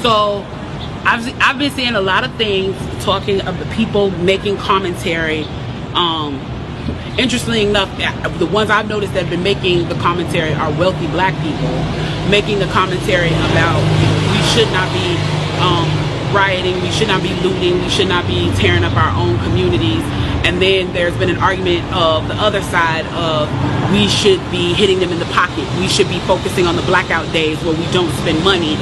So I've been seeing a lot of things talking of the people making commentary. Interestingly enough, the ones I've noticed that have been making the commentary are wealthy black people making the commentary about we should not be rioting, we should not be looting, we should not be tearing up our own communities. And then there's been an argument of the other side of we should be hitting them in the pocket. We should be focusing on the blackout days where we don't spend money.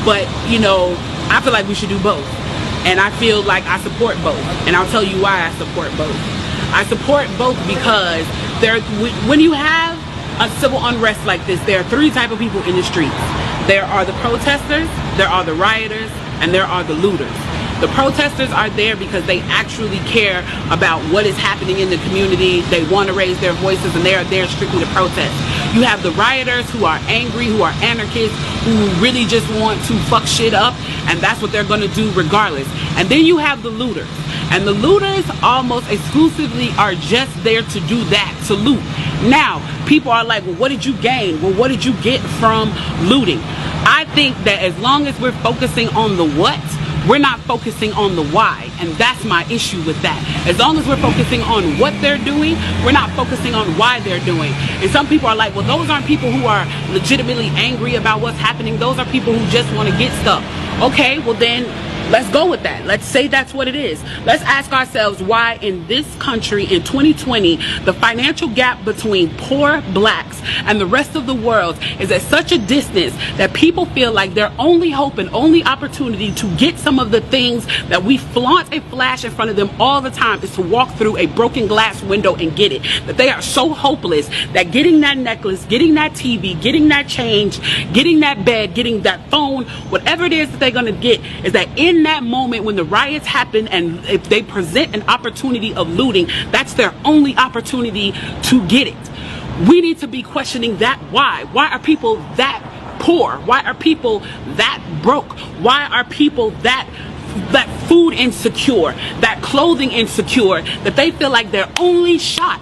But, you know, I feel like we should do both. And I feel like I support both. And I'll tell you why I support both. I support both because when you have a civil unrest like this, there are three types of people in the streets. There are the protesters, there are the rioters, and there are the looters. The protesters are there because they actually care about what is happening in the community. They want to raise their voices, and they are there strictly to protest. You have the rioters who are angry, who are anarchists, who really just want to fuck shit up, and that's what they're going to do regardless. And then you have the looters. And the looters almost exclusively are just there to do that, to loot. Now, people are like, well, what did you gain? Well, what did you get from looting? I think that as long as we're focusing on the what, we're not focusing on the why, and that's my issue with that. As long as we're focusing on what they're doing, we're not focusing on why they're doing. And some people are like, well, those aren't people who are legitimately angry about what's happening. Those are people who just want to get stuff. Okay, well then, let's go with that. Let's say that's what it is. Let's ask ourselves why in this country in 2020, the financial gap between poor blacks and the rest of the world is at such a distance that people feel like their only hope and only opportunity to get some of the things that we flaunt and flash in front of them all the time is to walk through a broken glass window and get it. That they are so hopeless that getting that necklace, getting that TV, getting that change, getting that bed, getting that phone, whatever it is that they're going to get, is that in that moment when the riots happen and if they present an opportunity of looting, that's their only opportunity to get it. We need to be questioning that why. Why are people that poor? Why are people that broke? Why are people that food insecure, that clothing insecure, that they feel like their only shot,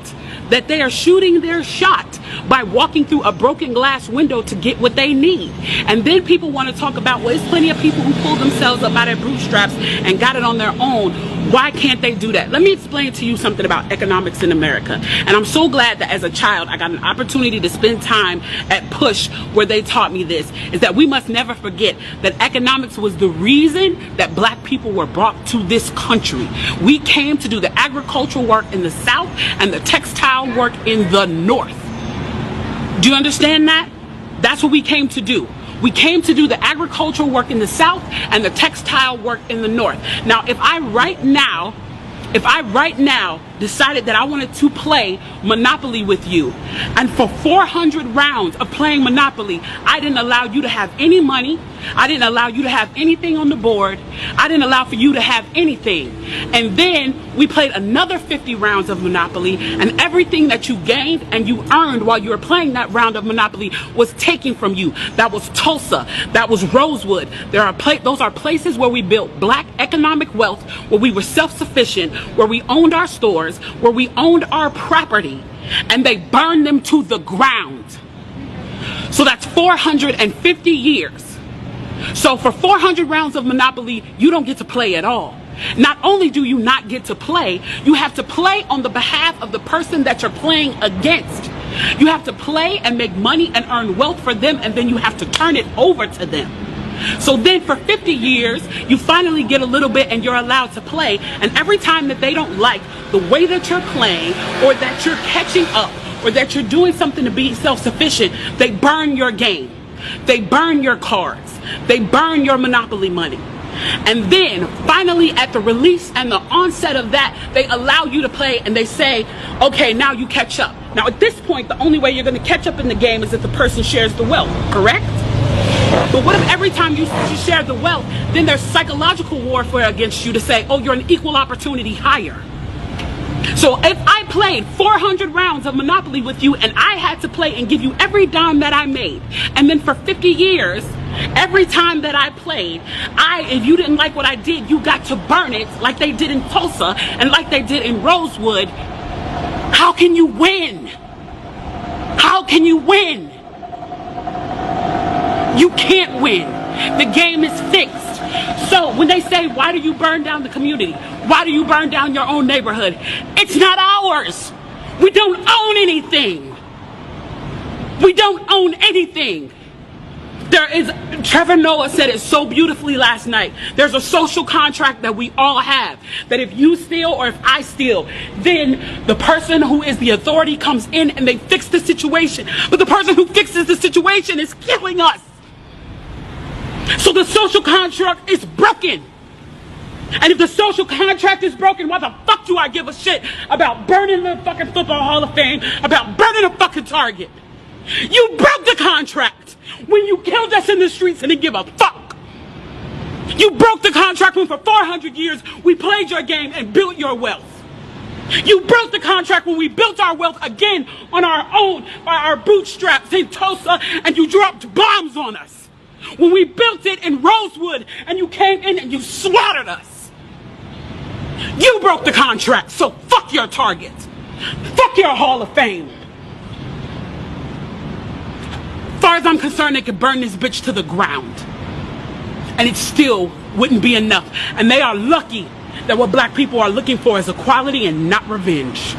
that they are shooting their shot by walking through a broken glass window to get what they need? And then people want to talk about, well, there's plenty of people who pulled themselves up by their bootstraps and got it on their own. Why can't they do that? Let me explain to you something about economics in America. And I'm so glad that as a child, I got an opportunity to spend time at Push where they taught me this, is that we must never forget that economics was the reason that black people were brought to this country. We came to do the agricultural work in the South and the textile work in the North. Do you understand that? That's what we came to do. We came to do the agricultural work in the South and the textile work in the North. Now, if I right now decided that I wanted to play Monopoly with you, and for 400 rounds of playing Monopoly, I didn't allow you to have any money, I didn't allow you to have anything on the board, I didn't allow for you to have anything, and then we played another 50 rounds of Monopoly, and everything that you gained and you earned while you were playing that round of Monopoly was taken from you. That was Tulsa, that was Rosewood. Those are places where we built black economic wealth, where we were self-sufficient, where we owned our stores, where we owned our property, and they burned them to the ground. So that's 450 years. So for 400 rounds of Monopoly, you don't get to play at all. Not only do you not get to play, you have to play on the behalf of the person that you're playing against. You have to play and make money and earn wealth for them, and then you have to turn it over to them. So then for 50 years, you finally get a little bit and you're allowed to play. And every time that they don't like the way that you're playing, or that you're catching up, or that you're doing something to be self-sufficient, they burn your game. They burn your cards. They burn your Monopoly money. And then finally at the release and the onset of that, they allow you to play and they say, okay, now you catch up. Now at this point, the only way you're going to catch up in the game is if the person shares the wealth, correct? But what if every time you share the wealth, then there's psychological warfare against you to say, oh, you're an equal opportunity hire. So if I played 400 rounds of Monopoly with you and I had to play and give you every dime that I made, and then for 50 years, every time that I played, if you didn't like what I did, you got to burn it like they did in Tulsa and like they did in Rosewood, how can you win? How can you win? You can't win. The game is fixed. So when they say, why do you burn down the community? Why do you burn down your own neighborhood? It's not ours. We don't own anything. We don't own anything. Trevor Noah said it so beautifully last night. There's a social contract that we all have. That if you steal or if I steal, then the person who is the authority comes in and they fix the situation. But the person who fixes the situation is killing us. So the social contract is broken. And if the social contract is broken, why the fuck do I give a shit about burning the fucking Football Hall of Fame, about burning a fucking Target? You broke the contract when you killed us in the streets and didn't give a fuck. You broke the contract when for 400 years we played your game and built your wealth. You broke the contract when we built our wealth again on our own, by our bootstraps in Tulsa, and you dropped bombs on us. When we built it in Rosewood and you came in and you slaughtered us. You broke the contract, so fuck your Target. Fuck your Hall of Fame. As far as I'm concerned, they could burn this bitch to the ground. And it still wouldn't be enough. And they are lucky that what black people are looking for is equality and not revenge.